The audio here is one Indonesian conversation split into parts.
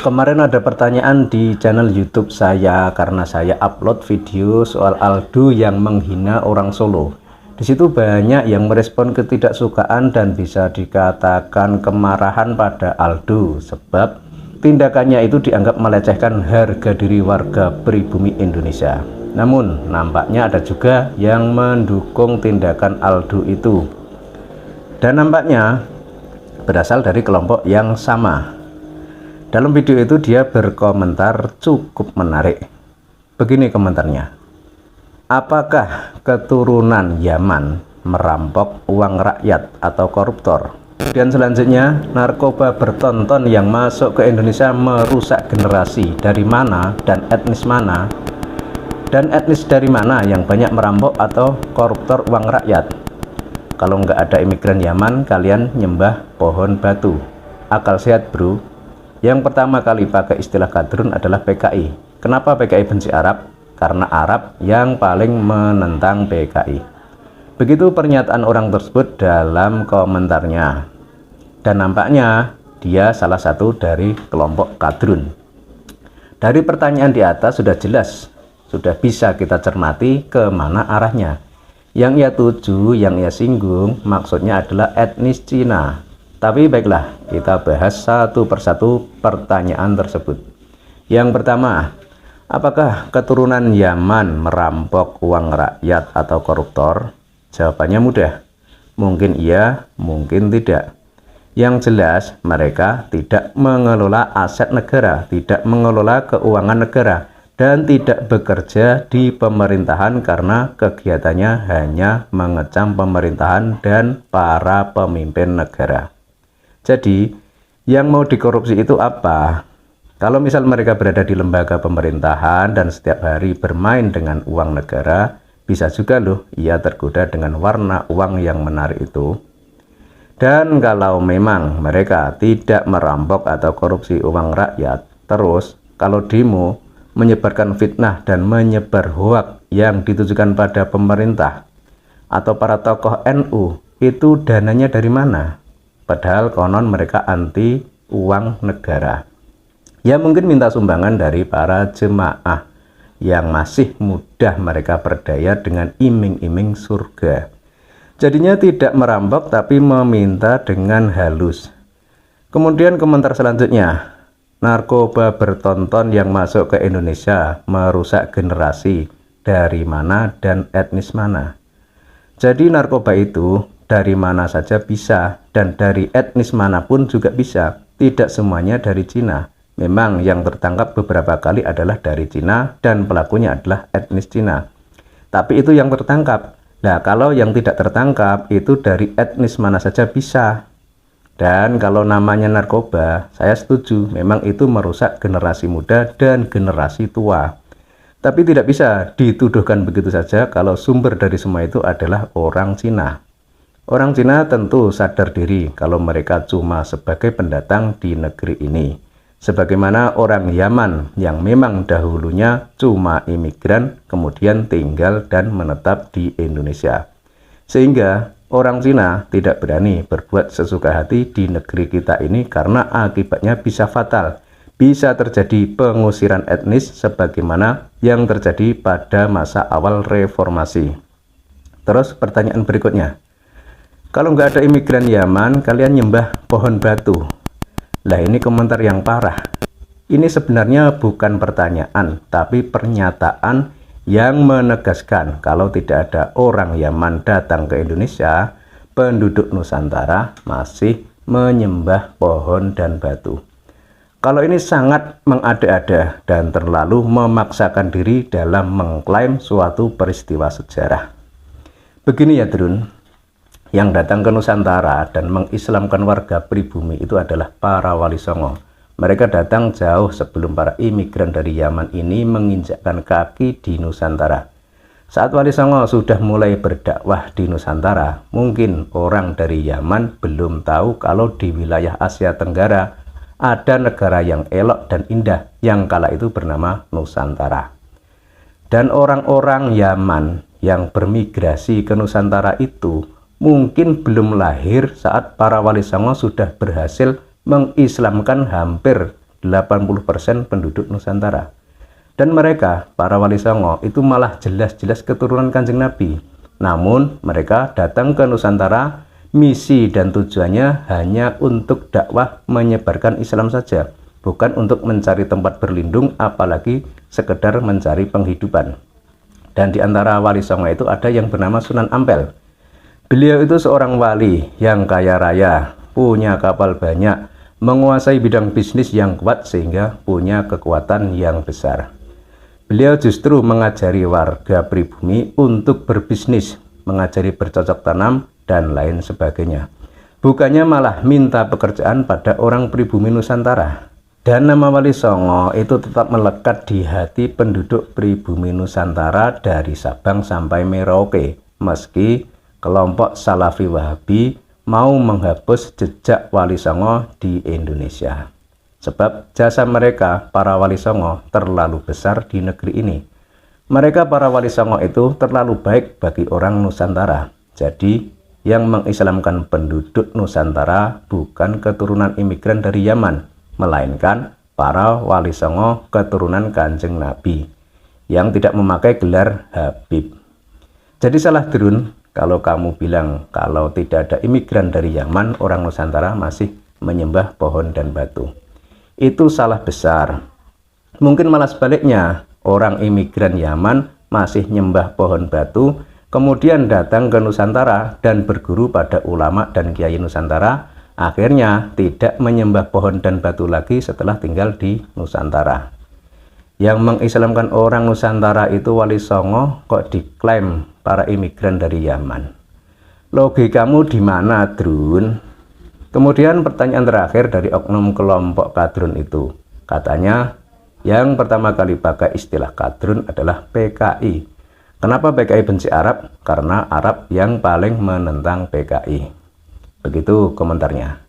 Kemarin ada pertanyaan di channel YouTube saya karena saya upload video soal Aldo yang menghina orang Solo. Di situ banyak yang merespon ketidaksukaan dan bisa dikatakan kemarahan pada Aldo sebab tindakannya itu dianggap melecehkan harga diri warga pribumi Indonesia. Namun nampaknya ada juga yang mendukung tindakan Aldo itu. Dan nampaknya berasal dari kelompok yang sama. Dalam video itu dia berkomentar cukup menarik. Begini komentarnya. Apakah keturunan Yaman merampok uang rakyat atau koruptor? Dan selanjutnya, narkoba bertonton yang masuk ke Indonesia merusak generasi. Dari mana dan etnis mana? Dan etnis dari mana yang banyak merampok atau koruptor uang rakyat? Kalau nggak ada imigran Yaman, kalian nyembah pohon batu. Akal sehat bro. Yang pertama kali pakai istilah kadrun adalah PKI. Kenapa PKI benci Arab? Karena Arab yang paling menentang PKI. Begitu pernyataan orang tersebut dalam komentarnya. Dan nampaknya dia salah satu dari kelompok kadrun. Dari pertanyaan di atas sudah jelas, sudah bisa kita cermati kemana arahnya. Yang ia tuju, yang ia singgung maksudnya adalah etnis Cina. Tapi baiklah, kita bahas satu persatu pertanyaan tersebut. Yang pertama, apakah keturunan Yaman merampok uang rakyat atau koruptor? Jawabannya mudah. Mungkin iya, mungkin tidak. Yang jelas, mereka tidak mengelola aset negara, tidak mengelola keuangan negara, dan tidak bekerja di pemerintahan karena kegiatannya hanya mengecam pemerintahan dan para pemimpin negara. Jadi, yang mau dikorupsi itu apa? Kalau misal mereka berada di lembaga pemerintahan dan setiap hari bermain dengan uang negara, bisa juga loh ia tergoda dengan warna uang yang menarik itu. Dan kalau memang mereka tidak merampok atau korupsi uang rakyat, terus kalau demo, menyebarkan fitnah dan menyebar hoak yang ditujukan pada pemerintah atau para tokoh NU, itu dananya dari mana? Padahal konon mereka anti uang negara. Ya mungkin minta sumbangan dari para jemaah yang masih mudah mereka berdaya dengan iming-iming surga. Jadinya tidak merampok tapi meminta dengan halus. Kemudian komentar selanjutnya. Narkoba bertonton yang masuk ke Indonesia merusak generasi. Dari mana dan etnis mana? Jadi narkoba itu dari mana saja bisa, dan dari etnis manapun juga bisa. Tidak semuanya dari Cina. Memang yang tertangkap beberapa kali adalah dari Cina dan pelakunya adalah etnis Cina. Tapi itu yang tertangkap. Nah, kalau yang tidak tertangkap itu dari etnis mana saja bisa. Dan kalau namanya narkoba, saya setuju. Memang itu merusak generasi muda dan generasi tua. Tapi tidak bisa dituduhkan begitu saja kalau sumber dari semua itu adalah orang Cina. Orang Cina tentu sadar diri kalau mereka cuma sebagai pendatang di negeri ini. Sebagaimana orang Yaman yang memang dahulunya cuma imigran, kemudian tinggal dan menetap di Indonesia. Sehingga orang Cina tidak berani berbuat sesuka hati di negeri kita ini karena akibatnya bisa fatal. Bisa terjadi pengusiran etnis sebagaimana yang terjadi pada masa awal reformasi. Terus pertanyaan berikutnya. Kalau nggak ada imigran Yaman, kalian nyembah pohon batu. Lah ini komentar yang parah. Ini sebenarnya bukan pertanyaan, tapi pernyataan yang menegaskan kalau tidak ada orang Yaman datang ke Indonesia, penduduk Nusantara masih menyembah pohon dan batu. Kalau ini sangat mengada-ada dan terlalu memaksakan diri dalam mengklaim suatu peristiwa sejarah. Begini ya Drun. Yang datang ke Nusantara dan mengislamkan warga pribumi itu adalah para wali songo. Mereka datang jauh sebelum para imigran dari Yaman ini menginjakkan kaki di Nusantara. Saat wali songo sudah mulai berdakwah di Nusantara, mungkin orang dari Yaman belum tahu kalau di wilayah Asia Tenggara ada negara yang elok dan indah yang kala itu bernama Nusantara. Dan orang-orang Yaman yang bermigrasi ke Nusantara itu mungkin belum lahir saat para wali songo sudah berhasil mengislamkan hampir 80% penduduk Nusantara. Dan mereka, para Wali Songo, itu malah jelas-jelas keturunan Kanjeng Nabi. Namun mereka datang ke Nusantara, misi dan tujuannya hanya untuk dakwah menyebarkan Islam saja, bukan untuk mencari tempat berlindung, apalagi sekedar mencari penghidupan. Dan di antara Wali Songo itu ada yang bernama Sunan Ampel. Beliau itu seorang wali yang kaya raya, punya kapal banyak, menguasai bidang bisnis yang kuat sehingga punya kekuatan yang besar. Beliau justru mengajari warga pribumi untuk berbisnis, mengajari bercocok tanam, dan lain sebagainya. Bukannya malah minta pekerjaan pada orang pribumi Nusantara. Dan nama Wali Songo itu tetap melekat di hati penduduk pribumi Nusantara dari Sabang sampai Merauke, meski kelompok Salafi Wahabi mau menghapus jejak Wali Songo di Indonesia. Sebab jasa mereka, para Wali Songo, terlalu besar di negeri ini. Mereka, para Wali Songo itu terlalu baik bagi orang Nusantara. Jadi, yang mengislamkan penduduk Nusantara bukan keturunan imigran dari Yaman, melainkan para Wali Songo keturunan Kanjeng Nabi, yang tidak memakai gelar Habib. Jadi salah Drun kalau kamu bilang kalau tidak ada imigran dari Yaman, orang Nusantara masih menyembah pohon dan batu. Itu salah besar. Mungkin malah sebaliknya, orang imigran Yaman masih nyembah pohon batu, kemudian datang ke Nusantara dan berguru pada ulama dan kiai Nusantara, akhirnya tidak menyembah pohon dan batu lagi setelah tinggal di Nusantara. Yang mengislamkan orang Nusantara itu Wali Songo, kok diklaim para imigran dari Yaman. Logikamu di mana, Drun? Kemudian pertanyaan terakhir dari oknum kelompok kadrun itu. Katanya, yang pertama kali pakai istilah kadrun adalah PKI. Kenapa PKI benci Arab? Karena Arab yang paling menentang PKI. Begitu komentarnya.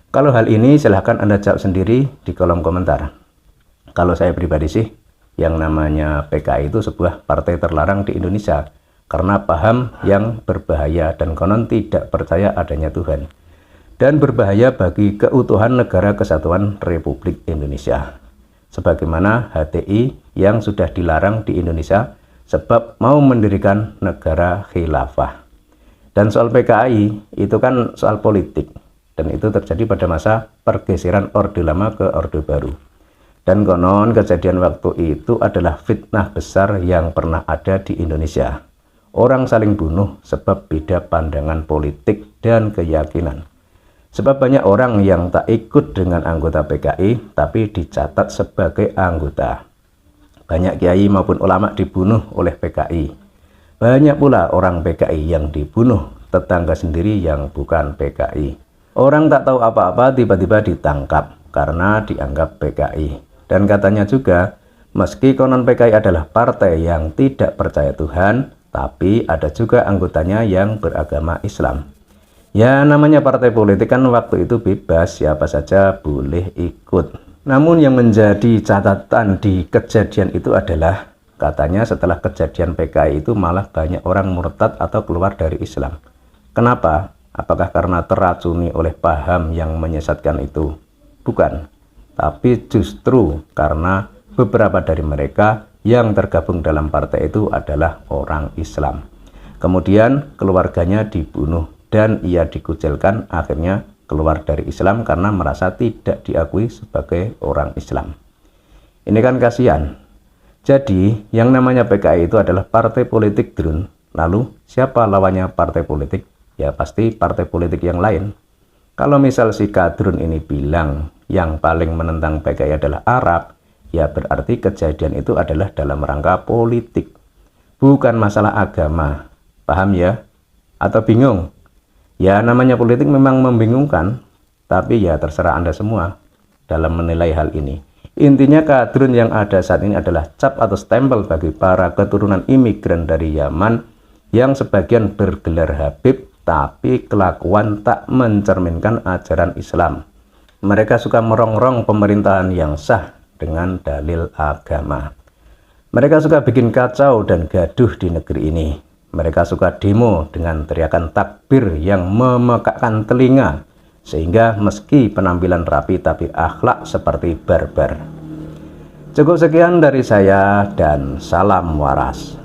Kalau hal ini silahkan Anda jawab sendiri di kolom komentar. Kalau saya pribadi sih, yang namanya PKI itu sebuah partai terlarang di Indonesia karena paham yang berbahaya dan konon tidak percaya adanya Tuhan, dan berbahaya bagi keutuhan Negara Kesatuan Republik Indonesia, sebagaimana HTI yang sudah dilarang di Indonesia sebab mau mendirikan negara khilafah. Dan soal PKI itu kan soal politik, dan itu terjadi pada masa pergeseran Orde Lama ke Orde Baru. Dan konon kejadian waktu itu adalah fitnah besar yang pernah ada di Indonesia. Orang saling bunuh sebab beda pandangan politik dan keyakinan. Sebab banyak orang yang tak ikut dengan anggota PKI tapi dicatat sebagai anggota. Banyak kiai maupun ulama dibunuh oleh PKI. Banyak pula orang PKI yang dibunuh tetangga sendiri yang bukan PKI. Orang tak tahu apa-apa tiba-tiba ditangkap karena dianggap PKI. Dan katanya juga, meski konon PKI adalah partai yang tidak percaya Tuhan, tapi ada juga anggotanya yang beragama Islam. Ya, namanya partai politik kan waktu itu bebas, siapa saja boleh ikut. Namun yang menjadi catatan di kejadian itu adalah, katanya setelah kejadian PKI itu malah banyak orang murtad atau keluar dari Islam. Kenapa? Apakah karena teracuni oleh paham yang menyesatkan itu? Bukan, tapi justru karena beberapa dari mereka yang tergabung dalam partai itu adalah orang Islam. Kemudian keluarganya dibunuh dan ia dikucilkan, akhirnya keluar dari Islam karena merasa tidak diakui sebagai orang Islam. Ini kan kasihan. Jadi yang namanya PKI itu adalah partai politik, Drun. Lalu siapa lawannya partai politik? Ya pasti partai politik yang lain. Kalau misal si Kadrun ini bilang yang paling menentang PKI adalah Arab, ya berarti kejadian itu adalah dalam rangka politik, bukan masalah agama. Paham ya? Atau bingung? Ya namanya politik memang membingungkan, tapi ya terserah Anda semua dalam menilai hal ini. Intinya Kadrun yang ada saat ini adalah cap atau stempel bagi para keturunan imigran dari Yaman yang sebagian bergelar Habib tapi kelakuan tak mencerminkan ajaran Islam. Mereka suka merongrong pemerintahan yang sah dengan dalil agama. Mereka suka bikin kacau dan gaduh di negeri ini. Mereka suka demo dengan teriakan takbir yang memekakkan telinga sehingga meski penampilan rapi tapi akhlak seperti barbar. Cukup sekian dari saya dan salam waras.